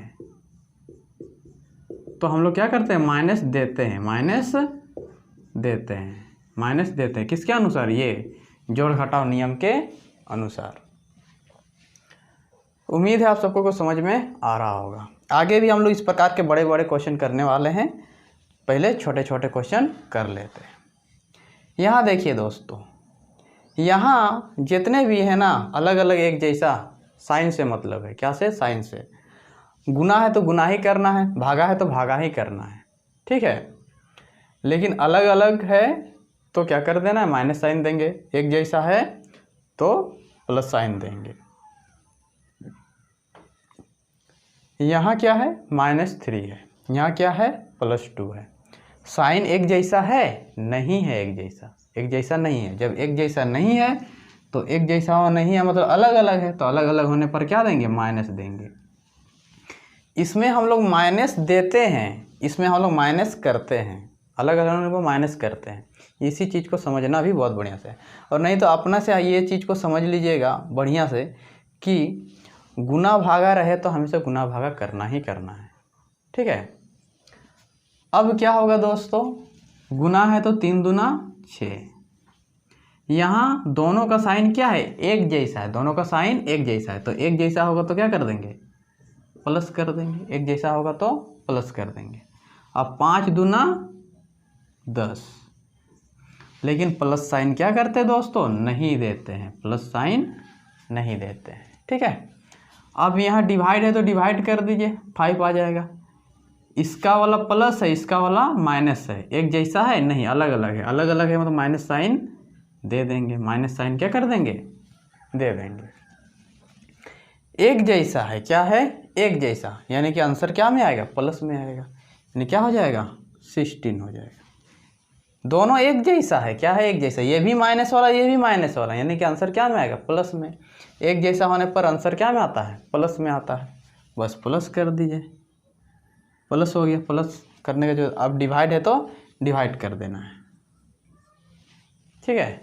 तो हम लोग क्या करते हैं, माइनस देते हैं, माइनस देते हैं, माइनस देते हैं किसके अनुसार, ये जोड़ घटाव नियम के अनुसार। उम्मीद है आप सबको को समझ में आ रहा होगा। आगे भी हम लोग इस प्रकार के बड़े बड़े क्वेश्चन करने वाले हैं, पहले छोटे छोटे क्वेश्चन कर लेते हैं। यहाँ देखिए दोस्तों, यहाँ जितने भी है ना अलग अलग एक जैसा, साइन से मतलब है, क्या से, साइन से। गुना है तो गुना ही करना है, भागा है तो भागा ही करना है, ठीक है। लेकिन अलग अलग है तो क्या कर देना है, माइनस साइन देंगे, एक जैसा है तो प्लस साइन देंगे। यहाँ क्या है, -3 है, यहाँ क्या है, +2 है। साइन एक जैसा है, नहीं है एक जैसा, एक जैसा नहीं है। जब एक जैसा नहीं है तो एक जैसा हो नहीं है मतलब अलग अलग है, तो अलग अलग होने पर क्या देंगे, माइनस देंगे। इसमें हम लोग माइनस देते हैं, इसमें हम लोग माइनस करते हैं, अलग अलग होने को माइनस करते हैं। इसी चीज़ को समझना भी बहुत बढ़िया से है, और नहीं तो अपना से ये चीज़ को समझ लीजिएगा बढ़िया से कि गुना भागा रहे तो हमेशा गुना भागा करना ही करना है, ठीक है। अब क्या होगा दोस्तों, गुना है तो 3 दूना 6, यहाँ दोनों का साइन क्या है, एक जैसा है, दोनों का साइन एक जैसा है, तो एक जैसा होगा तो क्या कर देंगे, प्लस कर देंगे, एक जैसा होगा तो प्लस कर देंगे। अब 5 दूना 10, लेकिन प्लस साइन क्या करते हैं दोस्तों, नहीं देते हैं, प्लस साइन नहीं देते हैं, ठीक है। अब यहाँ डिवाइड है तो डिवाइड कर दीजिए, 5 आ जाएगा। इसका वाला प्लस है, इसका वाला माइनस है, एक जैसा है नहीं, अलग अलग है, अलग अलग है मतलब माइनस साइन दे देंगे, माइनस साइन क्या कर देंगे, दे देंगे। एक जैसा है, क्या है, एक जैसा, यानी कि आंसर क्या में आएगा, प्लस में आएगा, यानी क्या हो जाएगा, 16 हो जाएगा। दोनों एक जैसा है, क्या है, एक जैसा, ये भी माइनस वाला ये भी माइनस वाला, यानी कि आंसर क्या में आएगा, प्लस में। एक जैसा होने पर आंसर क्या में आता है, प्लस में आता है, बस प्लस कर दीजिए, प्लस हो गया। प्लस करने का जो, अब डिवाइड है तो डिवाइड कर देना है, ठीक है।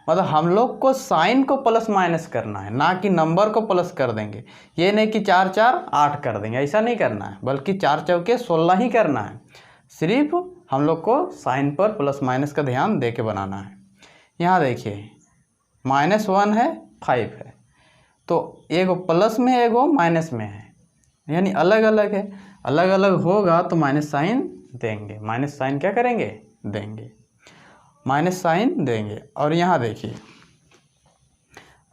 मतलब हम लोग को साइन को प्लस माइनस करना है, ना कि नंबर को प्लस कर देंगे। ये नहीं कि 4 4 8 कर देंगे, ऐसा नहीं करना है, बल्कि 4 चौके 16 ही करना है। सिर्फ हम लोग को साइन पर प्लस माइनस का ध्यान दे के बनाना है। यहाँ देखिए -1 है, 5 है, तो एगो प्लस में है, एगो माइनस में है, यानी अलग अलग है। अलग अलग होगा तो माइनस साइन देंगे, माइनस साइन क्या करेंगे, देंगे, माइनस साइन देंगे। और यहाँ देखिए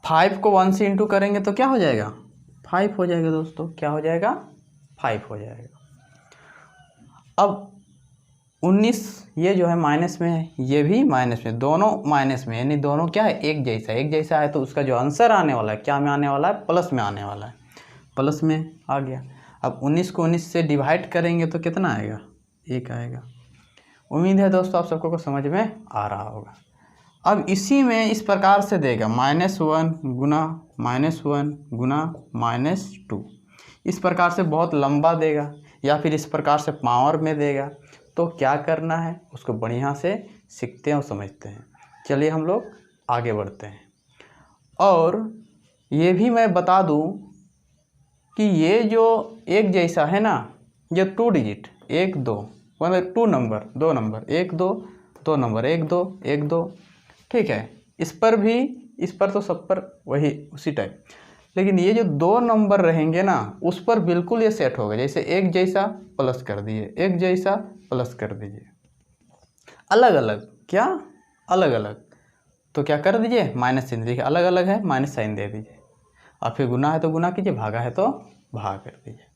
5 को 1 से इंटू करेंगे तो क्या हो जाएगा, 5 हो जाएगा दोस्तों, क्या हो जाएगा, 5 हो जाएगा। अब 19 ये जो है माइनस में है, ये भी माइनस में, दोनों माइनस में, यानी दोनों क्या है, एक जैसा, एक जैसा है तो उसका जो आंसर आने वाला है क्या में आने वाला है, प्लस में आने वाला है, प्लस में आ गया। अब 19 को 19 से डिवाइड करेंगे तो कितना आएगा, 1 आएगा। उम्मीद है दोस्तों आप सबको को समझ में आ रहा होगा। अब इसी में इस प्रकार से देगा, -1 गुना -1 गुना -2, इस प्रकार से बहुत लंबा देगा, या फिर इस प्रकार से पावर में देगा। तो क्या करना है, उसको बढ़िया से सीखते हैं और समझते हैं। चलिए हम लोग आगे बढ़ते हैं। और ये भी मैं बता दूं कि ये जो एक जैसा है ना, ये 2 डिजिट 1 2 मतलब 2 नंबर 2 नंबर 1 2 2 नंबर 1 2 1 2, ठीक है। इस पर भी, इस पर तो सब पर वही उसी टाइप, लेकिन ये जो 2 नंबर रहेंगे ना उस पर बिल्कुल ये सेट होगा। जैसे एक जैसा प्लस कर दिए, एक जैसा प्लस कर दीजिए, अलग अलग क्या, अलग अलग, तो क्या कर दीजिए, माइनस साइन, देखिए अलग अलग है, माइनस साइन दे दीजिए। और फिर गुना है तो गुना कीजिए, भागा है तो भाग कर दीजिए।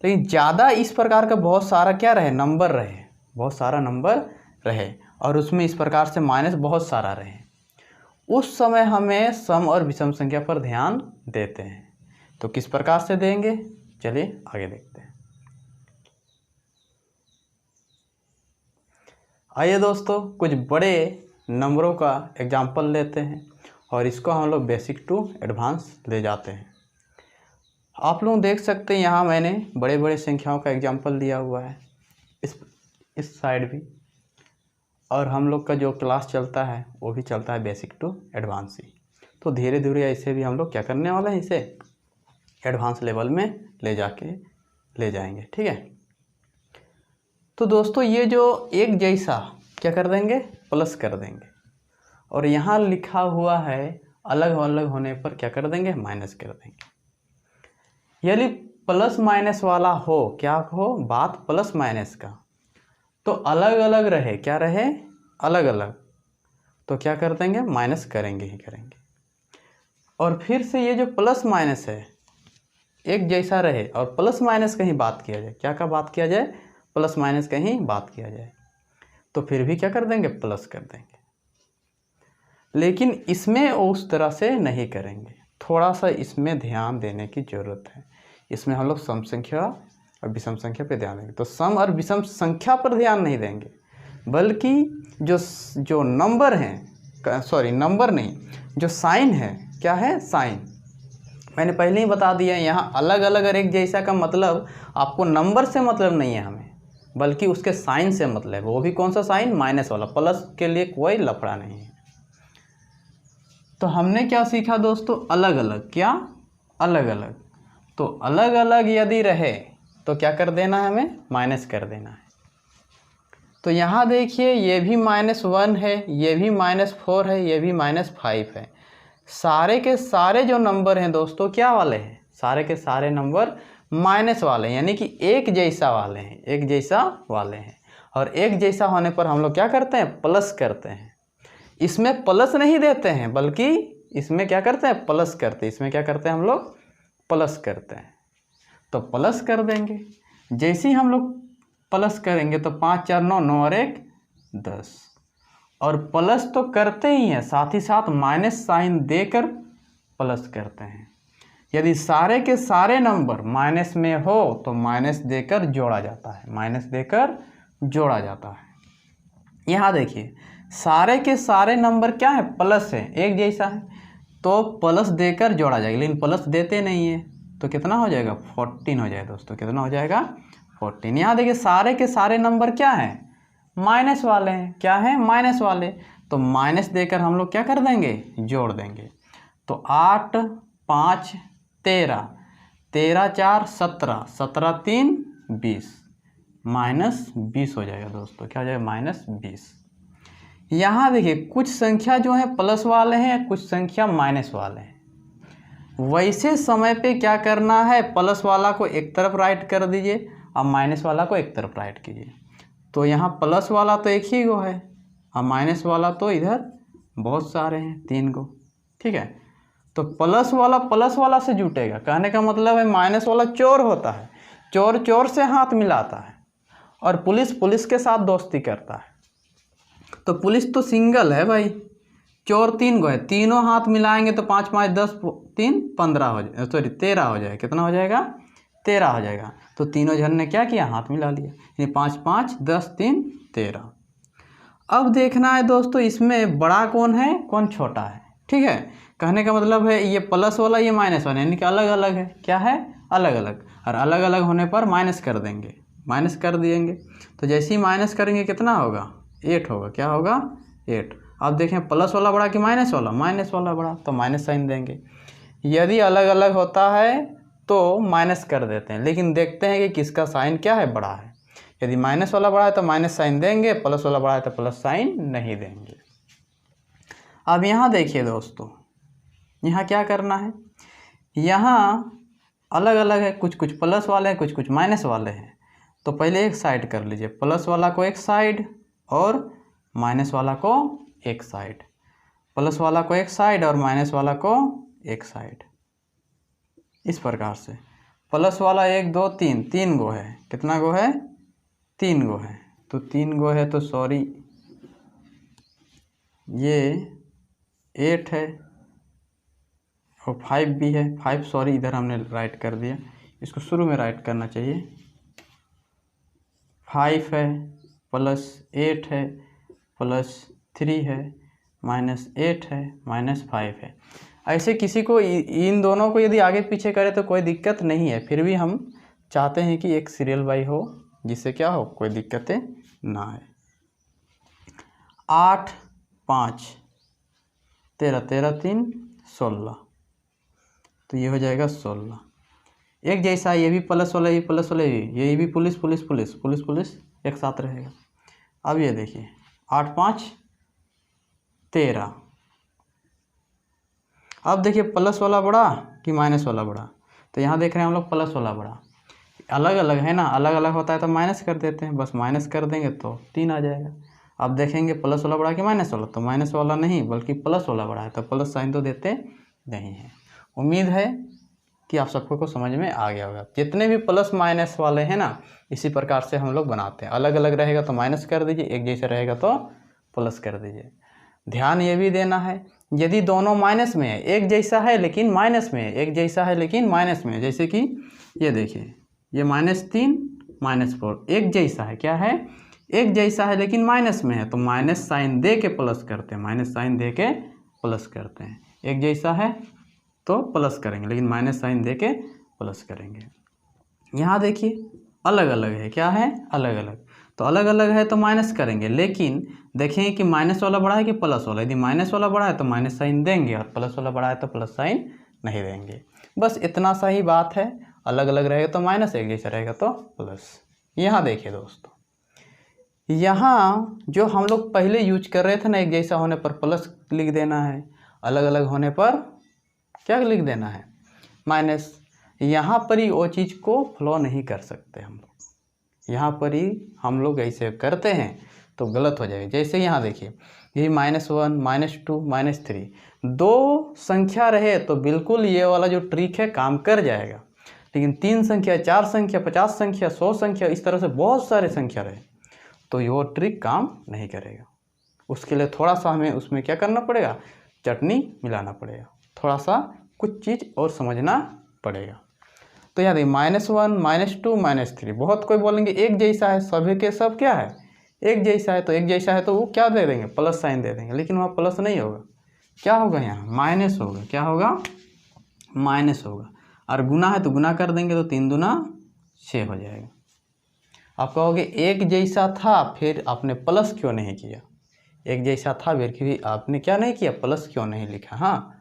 लेकिन ज़्यादा इस प्रकार का बहुत सारा क्या रहे, नंबर रहे, बहुत सारा नंबर रहे और उसमें इस प्रकार से माइनस बहुत सारा रहे, उस समय हमें सम और विषम संख्या पर ध्यान देते हैं। तो किस प्रकार से देंगे, चलिए आगे देखते हैं। आइए दोस्तों, कुछ बड़े नंबरों का एग्जाम्पल लेते हैं और इसको हम लोग बेसिक टू एडवांस ले जाते हैं। आप लोग देख सकते हैं यहाँ मैंने बड़े बड़े संख्याओं का एग्जाम्पल दिया हुआ है, इस साइड भी, और हम लोग का जो क्लास चलता है वो भी चलता है बेसिक टू एडवांस ही। तो धीरे धीरे ऐसे भी हम लोग क्या करने वाले हैं, इसे एडवांस लेवल में ले जाएंगे, ठीक है। तो दोस्तों ये जो एक जैसा क्या कर देंगे, प्लस कर देंगे, और यहाँ लिखा हुआ है अलग अलग होने पर क्या कर देंगे, माइनस कर देंगे। यदि प्लस माइनस वाला हो, क्या हो बात प्लस माइनस का, तो अलग अलग रहे, क्या रहे, अलग अलग, तो क्या कर देंगे, माइनस करेंगे ही करेंगे। और फिर से ये जो प्लस माइनस है एक जैसा रहे और प्लस माइनस कहीं बात किया जाए, क्या का बात किया जाए, प्लस माइनस कहीं बात किया जाए, तो फिर भी क्या कर देंगे, प्लस कर देंगे। लेकिन इसमें उस तरह से नहीं करेंगे, थोड़ा सा इसमें ध्यान देने की ज़रूरत है। इसमें हम लोग सम संख्या और विषम संख्या पे ध्यान देंगे। तो सम और विषम संख्या पर ध्यान नहीं देंगे, बल्कि जो नंबर हैं, सॉरी नंबर नहीं, जो साइन है, क्या है, साइन। मैंने पहले ही बता दिया, यहाँ अलग अलग और एक जैसा का मतलब आपको नंबर से मतलब नहीं है हमें, बल्कि उसके साइन से मतलब है। वो भी कौन सा साइन, माइनस वाला, प्लस के लिए कोई लफड़ा नहीं है। तो हमने क्या सीखा दोस्तों, अलग अलग, क्या, अलग अलग। तो अलग अलग यदि रहे तो क्या कर देना है, हमें माइनस कर देना है। तो यहाँ देखिए ये भी -1 है, ये भी -4 है, ये भी -5 है। सारे के सारे जो नंबर हैं दोस्तों क्या वाले हैं, सारे के सारे नंबर माइनस वाले हैं, यानी कि एक जैसा वाले हैं, एक जैसा वाले हैं। और एक जैसा होने पर हम लोग क्या करते हैं, प्लस करते हैं। इसमें प्लस नहीं देते हैं, बल्कि इसमें क्या करते हैं, प्लस करते हैं। इसमें क्या करते हैं, हम लोग प्लस करते हैं। तो प्लस कर देंगे, जैसे ही हम लोग प्लस करेंगे तो 5 4 9, 9 और 1 10, और प्लस तो करते ही हैं, साथ ही साथ माइनस साइन देकर प्लस करते हैं। यदि सारे के सारे नंबर माइनस में हो तो माइनस देकर जोड़ा जाता है, माइनस देकर जोड़ा जाता है। यहाँ देखिए सारे के सारे नंबर क्या है, प्लस है, एक जैसा है, तो प्लस देकर जोड़ा जाएगा। लेकिन प्लस देते नहीं है तो कितना हो जाएगा, 14 हो जाएगा दोस्तों, कितना हो जाएगा, 14। यहाँ देखिए सारे के सारे नंबर क्या हैं, माइनस वाले हैं, क्या है, माइनस वाले। तो माइनस देकर हम लोग क्या कर देंगे, जोड़ देंगे। तो 8 5 13, 13 4 17, 17 3 20, -20 हो जाएगा दोस्तों, क्या हो जाएगा, -20। यहाँ देखिए कुछ संख्या जो है प्लस वाले हैं, कुछ संख्या माइनस वाले हैं। वैसे समय पे क्या करना है, प्लस वाला को एक तरफ राइट कर दीजिए और माइनस वाला को एक तरफ राइट कीजिए। तो यहाँ प्लस वाला तो एक ही गो है और माइनस वाला तो इधर बहुत सारे हैं, 3 गो, ठीक है। तो प्लस वाला से जुटेगा, कहने का मतलब है माइनस वाला चोर होता है, चोर चोर से हाथ मिलाता है, और पुलिस पुलिस के साथ दोस्ती करता है। तो पुलिस तो सिंगल है भाई, चोर 3 गो है, तीनों हाथ मिलाएंगे तो 5 5 10 3 15 हो जाए, सॉरी 13 हो जाएगा। कितना हो जाएगा, 13 हो जाएगा। तो तीनों जन ने क्या किया, हाथ मिला लिया, यानी 5 5 10 3 13। अब देखना है दोस्तों इसमें बड़ा कौन है, कौन छोटा है, ठीक है। कहने का मतलब है ये प्लस वाला, ये माइनस वाला, यानी कि अलग अलग है, क्या है, अलग अलग। और अलग अलग होने पर माइनस कर देंगे, माइनस कर दिएंगे। तो जैसे ही माइनस करेंगे कितना होगा, 8 होगा, क्या होगा, 8। अब देखें प्लस वाला बड़ा कि माइनस वाला, माइनस वाला बड़ा, तो माइनस साइन देंगे। यदि अलग अलग होता है तो माइनस कर देते हैं, लेकिन देखते हैं कि किसका साइन क्या है, बड़ा है। यदि माइनस वाला बड़ा है तो माइनस साइन देंगे, प्लस वाला बड़ा है तो प्लस साइन नहीं देंगे। अब यहाँ देखिए दोस्तों, यहाँ क्या करना है, यहाँ अलग अलग है, कुछ कुछ प्लस वाले हैं, कुछ कुछ माइनस वाले हैं। तो पहले एक साइड कर लीजिए, प्लस वाला को एक साइड और माइनस वाला को एक साइड, प्लस वाला को एक साइड और माइनस वाला को एक साइड। इस प्रकार से प्लस वाला 1 2 3, 3 गो है। कितना गो है? 3 गो है। तो 3 गो है तो सॉरी ये 8 है और 5 भी है। 5 सॉरी इधर हमने राइट कर दिया, इसको शुरू में राइट करना चाहिए। 5 है प्लस 8 है प्लस 3 है माइनस 8 है माइनस 5 है। ऐसे किसी को इन दोनों को यदि आगे पीछे करे तो कोई दिक्कत नहीं है, फिर भी हम चाहते हैं कि एक सीरियल बाई हो जिससे क्या हो, कोई दिक्कतें ना आए। 8 5 13 13 3 16, तो ये हो जाएगा 16। एक जैसा ये भी प्लस वाला, ये प्लस वाला, ये भी police police police police police एक साथ रहेगा। अब ये देखिए 8 5 13। अब देखिए प्लस वाला बड़ा कि माइनस वाला बड़ा, तो यहाँ देख रहे हैं हम लोग प्लस वाला बड़ा। अलग अलग है ना, अलग अलग होता है तो माइनस कर देते हैं, बस माइनस कर देंगे तो 3 आ जाएगा। अब देखेंगे प्लस वाला बड़ा कि माइनस वाला, तो माइनस वाला नहीं बल्कि प्लस वाला बड़ा है, तो प्लस साइन तो देते नहीं है। उम्मीद है कि आप सबको को समझ में आ गया होगा। जितने भी प्लस माइनस वाले हैं ना, इसी प्रकार से हम लोग बनाते हैं। अलग अलग रहेगा तो माइनस कर दीजिए, एक जैसा रहेगा तो प्लस कर दीजिए। ध्यान ये भी देना है, यदि दोनों माइनस में है, एक जैसा है लेकिन माइनस में है, एक जैसा है लेकिन माइनस में है, जैसे कि ये देखिए ये -3 -4 एक जैसा है, क्या है? एक जैसा है लेकिन माइनस में है, तो माइनस साइन दे के प्लस करते हैं, माइनस साइन दे के प्लस करते हैं। एक जैसा है तो प्लस करेंगे लेकिन माइनस साइन दे के प्लस करेंगे। यहाँ देखिए अलग अलग है, क्या है? अलग अलग। तो अलग अलग है तो माइनस करेंगे, लेकिन देखेंगे कि माइनस वाला बड़ा है कि प्लस वाला। यदि माइनस वाला बड़ा है तो माइनस साइन देंगे और प्लस वाला बड़ा है तो प्लस साइन नहीं देंगे। बस इतना सा ही बात है। अलग अलग रहेगा तो माइनस, एक जैसा रहेगा तो प्लस। यहाँ देखिए दोस्तों, यहाँ जो हम लोग पहले यूज कर रहे थे ना, एक जैसा होने पर प्लस लिख देना है, अलग अलग होने पर क्या लिख देना है? माइनस। यहाँ पर ही वो चीज़ को फ्लो नहीं कर सकते हम लोग। यहाँ पर ही हम लोग ऐसे करते हैं तो गलत हो जाएगा। जैसे यहाँ देखिए ये -1 -2 -3 दो संख्या रहे तो बिल्कुल ये वाला जो ट्रिक है काम कर जाएगा, लेकिन 3 संख्या 4 संख्या 50 संख्या 100 संख्या इस तरह से बहुत सारे संख्या रहे तो वो ट्रिक काम नहीं करेगा। उसके लिए थोड़ा सा हमें उसमें क्या करना पड़ेगा? चटनी मिलाना पड़ेगा, थोड़ा सा कुछ चीज़ और समझना पड़ेगा। तो याद है -1 -2 -3 बहुत कोई बोलेंगे एक जैसा है, सभी के सब क्या है? एक जैसा है। तो एक जैसा है तो वो क्या दे देंगे? प्लस साइन दे देंगे, लेकिन वहाँ प्लस नहीं होगा, क्या होगा? यहाँ माइनस होगा। क्या होगा? माइनस होगा। और गुना है तो गुना कर देंगे तो 3 दूना 6 हो जाएगा। आप कहोगे एक जैसा था फिर आपने प्लस क्यों नहीं किया? एक जैसा था फिर भी आपने क्या नहीं किया? प्लस क्यों नहीं लिखा? हाँ,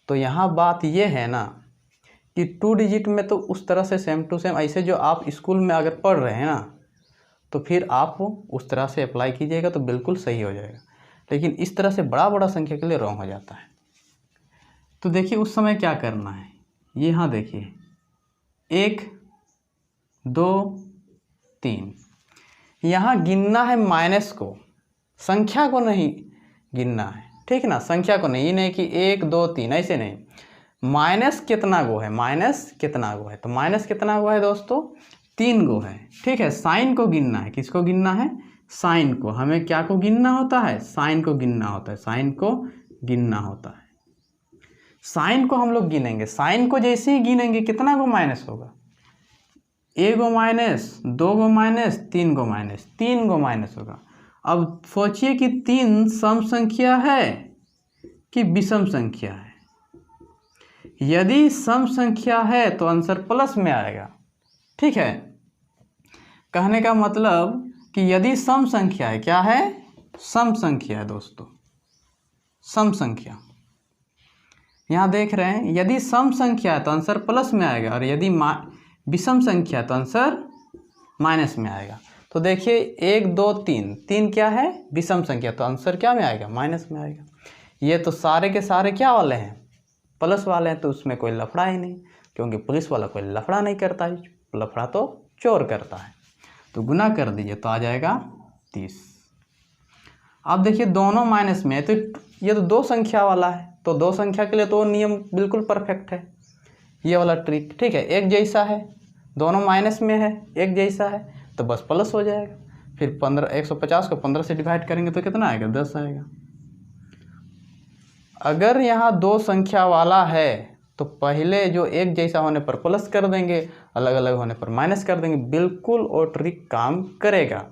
तो यहाँ बात ये है ना कि 2 डिजिट में तो उस तरह से सेम टू सेम ऐसे जो आप स्कूल में अगर पढ़ रहे हैं ना, तो फिर आप उस तरह से अप्लाई कीजिएगा तो बिल्कुल सही हो जाएगा। लेकिन इस तरह से बड़ा बड़ा संख्या के लिए रॉन्ग हो जाता है। तो देखिए उस समय क्या करना है, ये यहाँ देखिए 1 2 3 यहाँ गिनना है माइनस को, संख्या को नहीं गिनना है, ठीक ना? संख्या को नहीं, ये नहीं कि 1 2 3 ऐसे नहीं। माइनस कितना गो है? माइनस कितना गो है? तो माइनस कितना गो है दोस्तों? 3 गो है, ठीक है। साइन को गिनना है। किसको गिनना है? साइन को। हमें क्या को गिनना होता है? साइन को गिनना होता है। साइन को गिनना होता है। साइन को हम लोग गिनेंगे। साइन को जैसे ही गिनेंगे कितना गो माइनस होगा? 1 गो माइनस, 2 गो माइनस, 3 गो माइनस, 3 गो माइनस होगा। अब सोचिए कि 3 सम संख्या है कि विषम संख्या है? यदि सम संख्या है तो आंसर प्लस में आएगा, ठीक है। कहने का मतलब कि यदि सम संख्या है, क्या है? सम संख्या है दोस्तों, सम संख्या। यहाँ देख रहे हैं यदि सम संख्या है तो आंसर प्लस में आएगा, और यदि विषम संख्या है तो आंसर माइनस में आएगा। तो देखिए 1 2 3, 3 क्या है? विषम संख्या, तो आंसर क्या में आएगा? माइनस में आएगा। ये तो सारे के सारे क्या वाले हैं? प्लस वाले हैं, तो उसमें कोई लफड़ा ही नहीं, क्योंकि पुलिस वाला कोई लफड़ा नहीं करता है, लफड़ा तो चोर करता है। तो गुना कर दीजिए तो आ जाएगा 30। अब देखिए दोनों माइनस में है तो ये तो 2 संख्या वाला है, तो 2 संख्या के लिए तो नियम बिल्कुल परफेक्ट है। ये वाला ट्रिक, ठीक है। एक जैसा है, दोनों माइनस में है, एक जैसा है तो बस प्लस हो जाएगा। फिर 150 को 15 से डिवाइड करेंगे तो कितना आएगा, 10 आएगा। अगर यहाँ दो संख्या वाला है तो पहले जो एक जैसा होने पर प्लस कर देंगे, अलग अलग होने पर माइनस कर देंगे, बिल्कुल वो ट्रिक काम करेगा।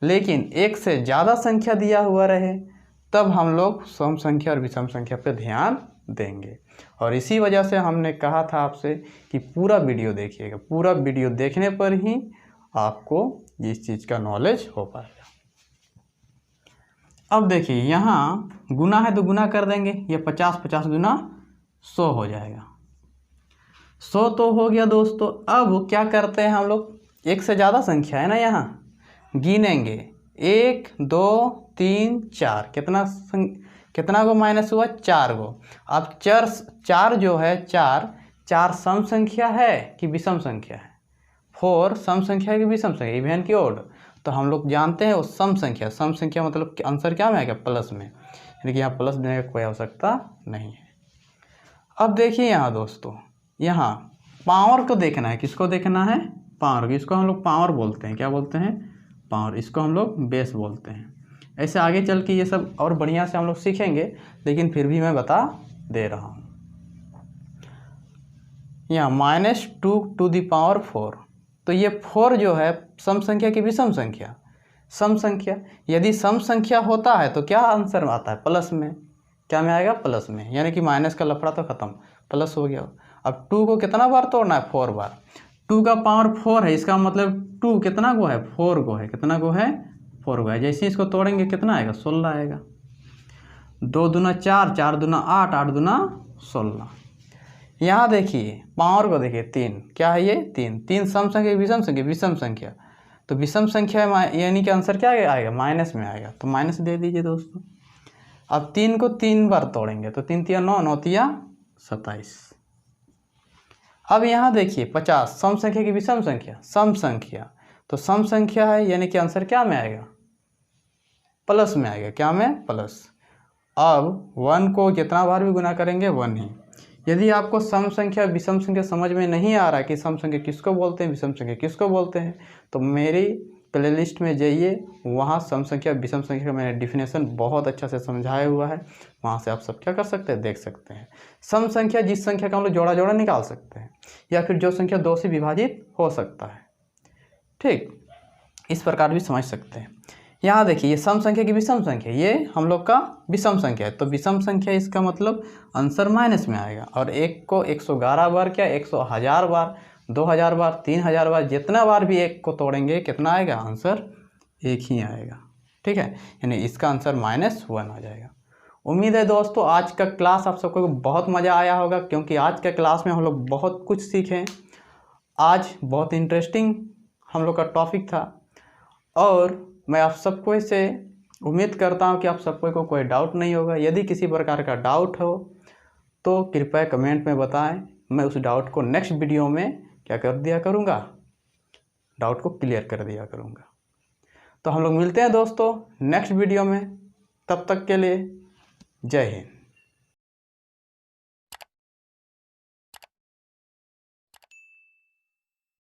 लेकिन एक से ज़्यादा संख्या दिया हुआ रहे तब हम लोग सम संख्या और विषम संख्या पर ध्यान देंगे। और इसी वजह से हमने कहा था आपसे कि पूरा वीडियो देखिएगा, पूरा वीडियो देखने पर ही आपको इस चीज़ का नॉलेज हो पाएगा। अब देखिए यहाँ गुना है तो गुना कर देंगे, ये 50 गुना 100 हो जाएगा। 100 तो हो गया दोस्तों। अब क्या करते हैं हम लोग, एक से ज़्यादा संख्या है ना, यहाँ गिनेंगे 1 2 3 4, कितना को माइनस हुआ, 4 गो। अब चार जो है, चार सम संख्या है कि विषम संख्या है, 4 सम संख्या है कि विषम संख्या, इवन की ओड। तो हम लोग जानते हैं वो सम संख्या मतलब आंसर क्या में आएगा, प्लस में, यानी कि यहाँ प्लस देने का कोई आवश्यकता नहीं है। अब देखिए यहाँ दोस्तों, यहाँ पावर को देखना है, किसको देखना है, पावर। इसको हम लोग पावर बोलते हैं, क्या बोलते हैं, पावर। इसको हम लोग बेस बोलते हैं। ऐसे आगे चल के ये सब और बढ़िया से हम लोग सीखेंगे, लेकिन फिर भी मैं बता दे रहा हूँ। यहाँ -2⁴, तो ये 4 जो है सम संख्या की विषम संख्या, सम संख्या। यदि सम संख्या होता है तो क्या आंसर आता है, प्लस में, क्या में आएगा, प्लस में, यानी कि माइनस का लफड़ा तो ख़त्म, प्लस हो गया। अब 2 को कितना बार तोड़ना है, 4 बार। 2 का पावर 4 है, इसका मतलब 2 कितना गो है, 4 गो है, कितना गो है, 4 गो है। जैसे इसको तोड़ेंगे कितना आएगा, 16 आएगा। 2 दूना 4, 4 दूना 8, 8 दूना 16। यहाँ देखिए पावर को देखिए, 3 क्या है, ये 3 सम संख्या विषम संख्या, तो विषम संख्या यानी कि आंसर क्या आएगा, माइनस में आएगा, तो माइनस दे दीजिए दोस्तों। अब 3 को 3 बार तोड़ेंगे तो 3 तिया 9, 9 तिया 27। अब यहाँ देखिए 50 सम संख्या की विषम संख्या, सम संख्या, तो सम संख्या है यानी कि आंसर क्या में आएगा, प्लस में आएगा, क्या में, प्लस। अब 1 को जितना बार भी गुना करेंगे 1 ही। यदि आपको सम संख्या विषम संख्या समझ में नहीं आ रहा कि सम संख्या किसको बोलते हैं, विषम संख्या किसको बोलते हैं, तो मेरी प्लेलिस्ट में जाइए, वहाँ सम संख्या विषम संख्या का मैंने डिफिनेशन बहुत अच्छा से समझाया हुआ है, वहाँ से आप सब क्या कर सकते हैं, देख सकते हैं। सम संख्या जिस संख्या का हम लोग जोड़ा जोड़ा निकाल सकते हैं, या फिर जो संख्या 2 से विभाजित हो सकता है, ठीक, इस प्रकार भी समझ सकते हैं। यहाँ देखिए ये सम संख्या की विषम संख्या, ये हम लोग का विषम संख्या है, तो विषम संख्या इसका मतलब आंसर माइनस में आएगा। और एक को 111 बार क्या, 100,000 बार, 2000 बार, 3000 बार, जितना बार भी एक को तोड़ेंगे कितना आएगा, आंसर एक ही आएगा, ठीक है, यानी इसका आंसर -1 आ जाएगा। उम्मीद है दोस्तों आज का क्लास आप सबको बहुत मज़ा आया होगा, क्योंकि आज के क्लास में हम लोग बहुत कुछ सीखें। आज बहुत इंटरेस्टिंग हम लोग का टॉपिक था, और मैं आप सबको से उम्मीद करता हूं कि आप सबको को कोई डाउट नहीं होगा। यदि किसी प्रकार का डाउट हो तो कृपया कमेंट में बताएं, मैं उस डाउट को नेक्स्ट वीडियो में क्या कर दिया करूंगा, डाउट को क्लियर कर दिया करूंगा। तो हम लोग मिलते हैं दोस्तों नेक्स्ट वीडियो में, तब तक के लिए जय हिंद।